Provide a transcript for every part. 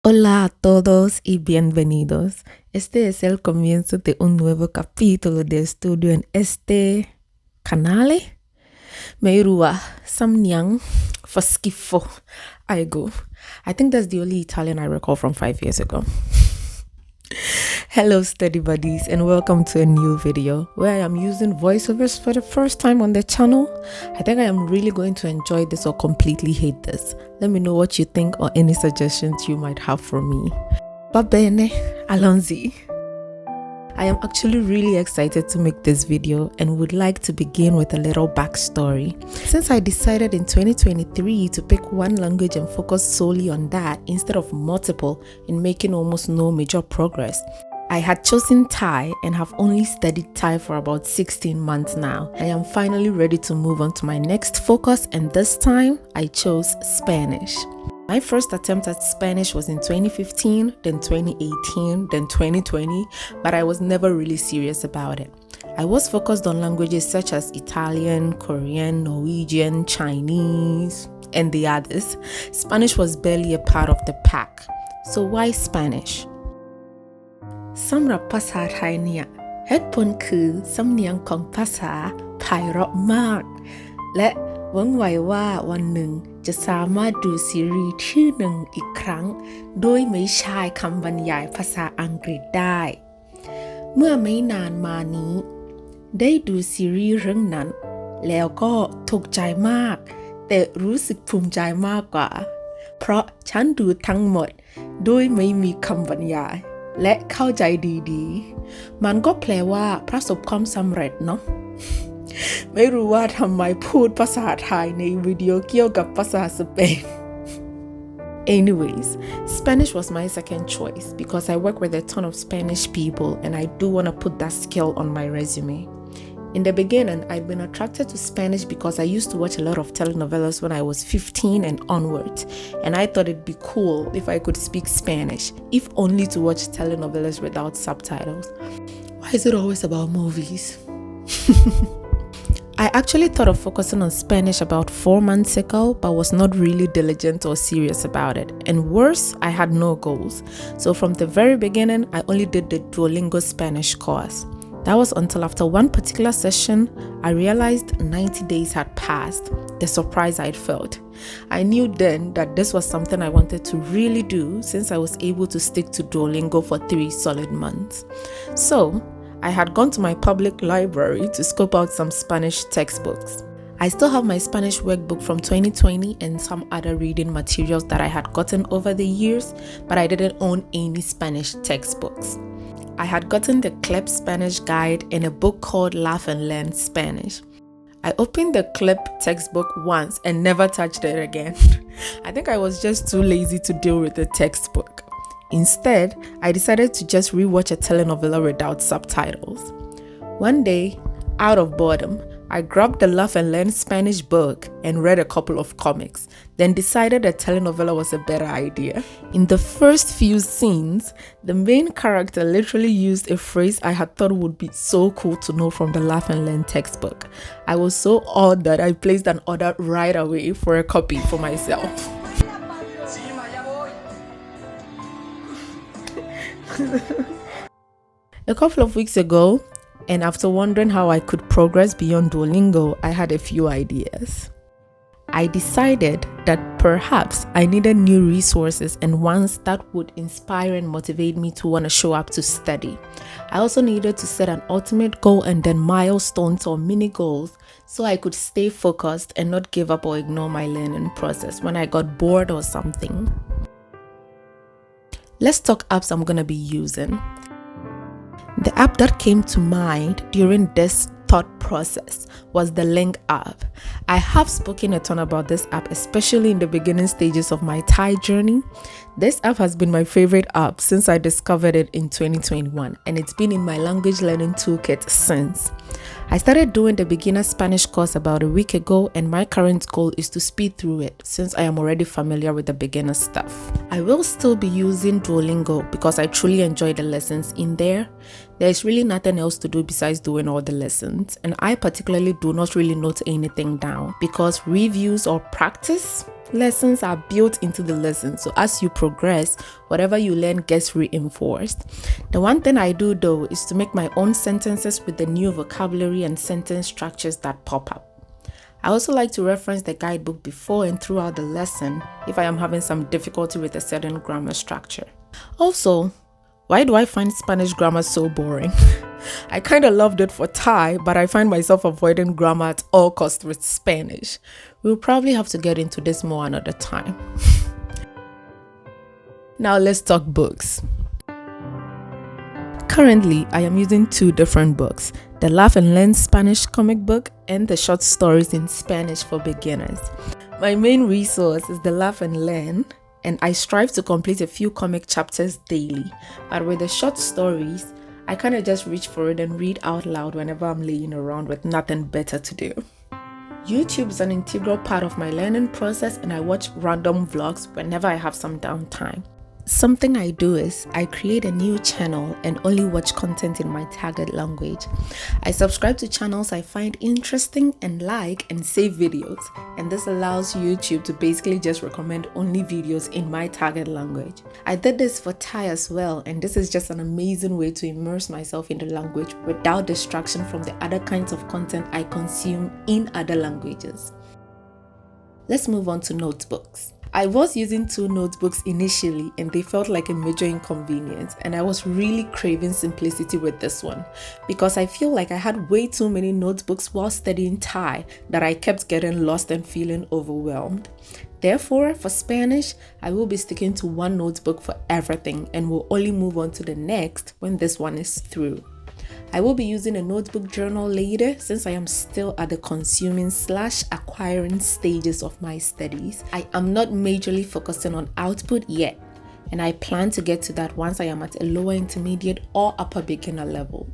Hola a todos y bienvenidos. Este es el comienzo de un nuevo capítulo de estudio en este canal. Meirua Samnyang Faskifo Aigo. I think that's the only Italian I recall from 5 years ago. Hello study buddies and welcome to a new video where I am using voiceovers for the first time on the channel. I think I am really going to enjoy this or completely hate this. Let me know what you think or any suggestions you might have for me. Va bene, Alonzi. I am actually really excited to make this video and would like to begin with a little backstory. Since I decided in 2023 to pick one language and focus solely on that instead of multiple in making almost no major progress, I had chosen Thai and have only studied Thai for about 16 months now. I am finally ready to move on to my next focus, and this time I chose Spanish. My first attempt at Spanish was in 2015, then 2018, then 2020, but I was never really serious about it. I was focused on languages such as Italian, Korean, Norwegian, Chinese, and the others. Spanish was barely a part of the pack. So why Spanish? สำหรับภาษาไทยเนี่ยเหตุผลคือสำเนียงของภาษาไพเราะมากและหวังไว้ว่าวันหนึ่งจะสามารถดูซีรีส์ที่หนึ่งอีกครั้งโดยไม่ใช้คำบรรยายภาษาอังกฤษได้เมื่อไม่นานมานี้ได้ดูซีรีส์เรื่องนั้นแล้วก็ถูกใจมากแต่รู้สึกภูมิใจมากกว่าเพราะฉันดูทั้งหมดโดยไม่มีคำบรรยายและเข้าใจดีๆมันก็แปลว่าประสบความสำเร็จเนาะไม่รู้ว่าทำไมพูดภาษาไทยในวิดีโอเกี่ยวกับภาษาสเปน Anyways, Spanish was my second choice because I work with a ton of Spanish people and I do want to put that skill on my resume. In the beginning, I've been attracted to Spanish because I used to watch a lot of telenovelas when I was 15 and onwards, and I thought it'd be cool if I could speak Spanish, if only to watch telenovelas without subtitles. Why is it always about movies? I actually thought of focusing on Spanish about 4 months ago, but was not really diligent or serious about it. And worse, I had no goals. So from the very beginning, I only did the Duolingo Spanish course. That was until after one particular session, I realized 90 days had passed, the surprise I'd felt. I knew then that this was something I wanted to really do since I was able to stick to Duolingo for 3 solid months. So, I had gone to my public library to scope out some Spanish textbooks. I still have my Spanish workbook from 2020 and some other reading materials that I had gotten over the years, but I didn't own any Spanish textbooks. I had gotten the CLEP Spanish guide and a book called Laugh and Learn Spanish. I opened the CLEP textbook once and never touched it again. I think I was just too lazy to deal with the textbook. Instead, I decided to just rewatch a telenovela without subtitles. One day, out of boredom, I grabbed the Laugh and Learn Spanish book and read a couple of comics, then decided a telenovela was a better idea. In the first few scenes, the main character literally used a phrase I had thought would be so cool to know from the Laugh and Learn textbook. I was so awed that I placed an order right away for a copy for myself. A couple of weeks ago, and after wondering how I could progress beyond Duolingo, I had a few ideas. I decided that perhaps I needed new resources and ones that would inspire and motivate me to want to show up to study. I also needed to set an ultimate goal and then milestones or mini goals so I could stay focused and not give up or ignore my learning process when I got bored or something. Let's talk apps I'm going to be using. The app that came to mind during this thought process was the Link app. I have spoken a ton about this app, especially in the beginning stages of my Thai journey. This app has been my favorite app since I discovered it in 2021, and it's been in my language learning toolkit since. I started doing the beginner Spanish course about a week ago, and my current goal is to speed through it since I am already familiar with the beginner stuff. I will still be using Duolingo because I truly enjoy the lessons in there. There's really nothing else to do besides doing all the lessons, and I particularly do not really note anything down because reviews or practice Lessons are built into the lesson, so as you progress, whatever you learn gets reinforced. The one thing I do though is to make my own sentences with the new vocabulary and sentence structures that pop up. I also like to reference the guidebook before and throughout the lesson if I am having some difficulty with a certain grammar structure. Also, why do I find Spanish grammar so boring? I kind of loved it for Thai, but I find myself avoiding grammar at all costs with Spanish. We'll probably have to get into this more another time. Now let's talk books. Currently, I am using two different books, the Laugh and Learn Spanish comic book and the Short Stories in Spanish for Beginners. My main resource is the Laugh and Learn, and I strive to complete a few comic chapters daily. But with the short stories, I kind of just reach for it and read out loud whenever I'm laying around with nothing better to do. YouTube is an integral part of my learning process, and I watch random vlogs whenever I have some downtime. Something I do is I create a new channel and only watch content in my target language. I subscribe to channels I find interesting and like and save videos, and this allows YouTube to basically just recommend only videos in my target language. I did this for Thai as well, and this is just an amazing way to immerse myself in the language without distraction from the other kinds of content I consume in other languages. Let's move on to notebooks. I was using two notebooks initially and they felt like a major inconvenience, and I was really craving simplicity with this one because I feel like I had way too many notebooks while studying Thai that I kept getting lost and feeling overwhelmed. Therefore, for Spanish, I will be sticking to one notebook for everything and will only move on to the next when this one is through. I will be using a notebook journal later since I am still at the consuming/acquiring stages of my studies. I am not majorly focusing on output yet, and I plan to get to that once I am at a lower intermediate or upper beginner level.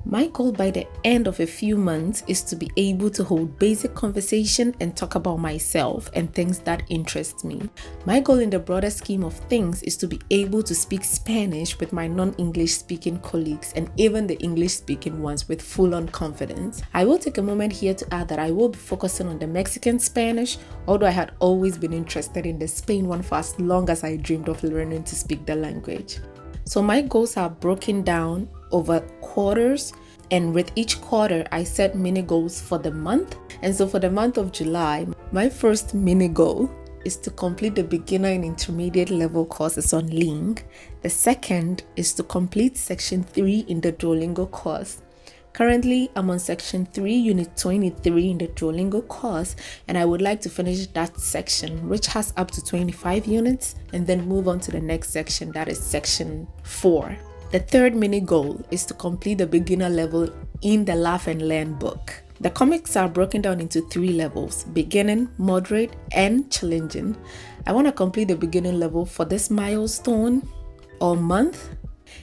My goal by the end of a few months is to be able to hold basic conversation and talk about myself and things that interest me. My goal in the broader scheme of things is to be able to speak Spanish with my non-English speaking colleagues and even the English speaking ones with full-on confidence. I will take a moment here to add that I will be focusing on the Mexican Spanish, although I had always been interested in the Spain one for as long as I dreamed of learning to speak the language. So my goals are broken down over quarters, and with each quarter I set mini goals for the month. And so for the month of July, my first mini goal is to complete the beginner and intermediate level courses on Ling. The second is to complete section 3 in the Duolingo course. Currently, I'm on section 3, unit 23 in the Duolingo course, and I would like to finish that section, which has up to 25 units, and then move on to the next section, that is section 4. The third mini goal is to complete the beginner level in the Laugh and Learn book. The comics are broken down into 3 levels: beginning, moderate, and challenging. I want to complete the beginning level for this milestone or month.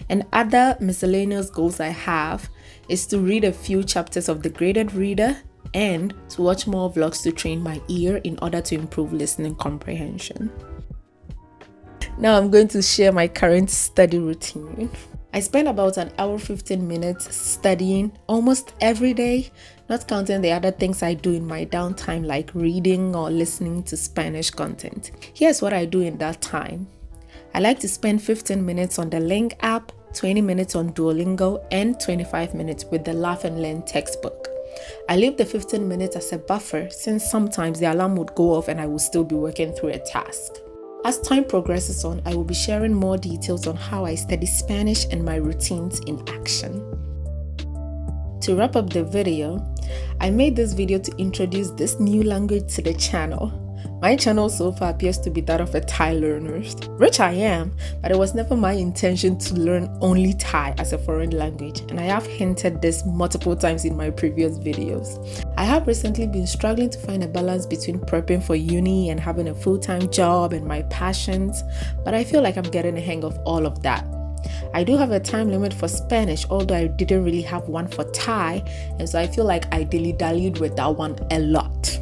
And other miscellaneous goals I have is to read a few chapters of The Graded Reader and to watch more vlogs to train my ear in order to improve listening comprehension. Now I'm going to share my current study routine. I spend about an hour 15 minutes studying almost every day, not counting the other things I do in my downtime like reading or listening to Spanish content. Here's what I do in that time. I like to spend 15 minutes on the Ling app, 20 minutes on Duolingo, and 25 minutes with the Laugh and Learn textbook. I leave the 15 minutes as a buffer since sometimes the alarm would go off and I will still be working through a task. As time progresses on, I will be sharing more details on how I study Spanish and my routines in action. To wrap up the video, I made this video to introduce this new language to the channel. My channel so far appears to be that of a Thai learner, which I am, but it was never my intention to learn only Thai as a foreign language, and I have hinted this multiple times in my previous videos. I have recently been struggling to find a balance between prepping for uni and having a full-time job and my passions, but I feel like I'm getting the hang of all of that. I do have a time limit for Spanish, although I didn't really have one for Thai, and so I feel like I dilly-dallied with that one a lot.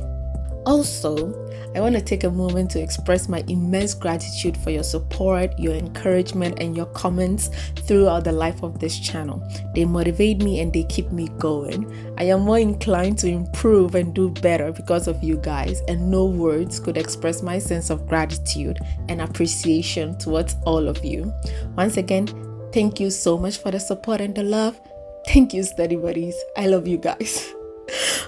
Also, I want to take a moment to express my immense gratitude for your support, your encouragement, and your comments throughout the life of this channel. They motivate me and they keep me going. I am more inclined to improve and do better because of you guys, and no words could express my sense of gratitude and appreciation towards all of you. Once again, thank you so much for the support and the love. Thank you, study buddies. I love you guys.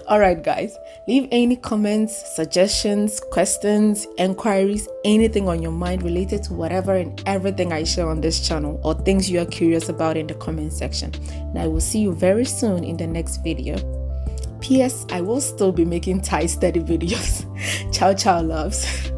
Alright guys, leave any comments, suggestions, questions, inquiries, anything on your mind related to whatever and everything I share on this channel, or things you are curious about in the comment section. And I will see you very soon in the next video. P.S. I will still be making Thai study videos. Ciao ciao loves.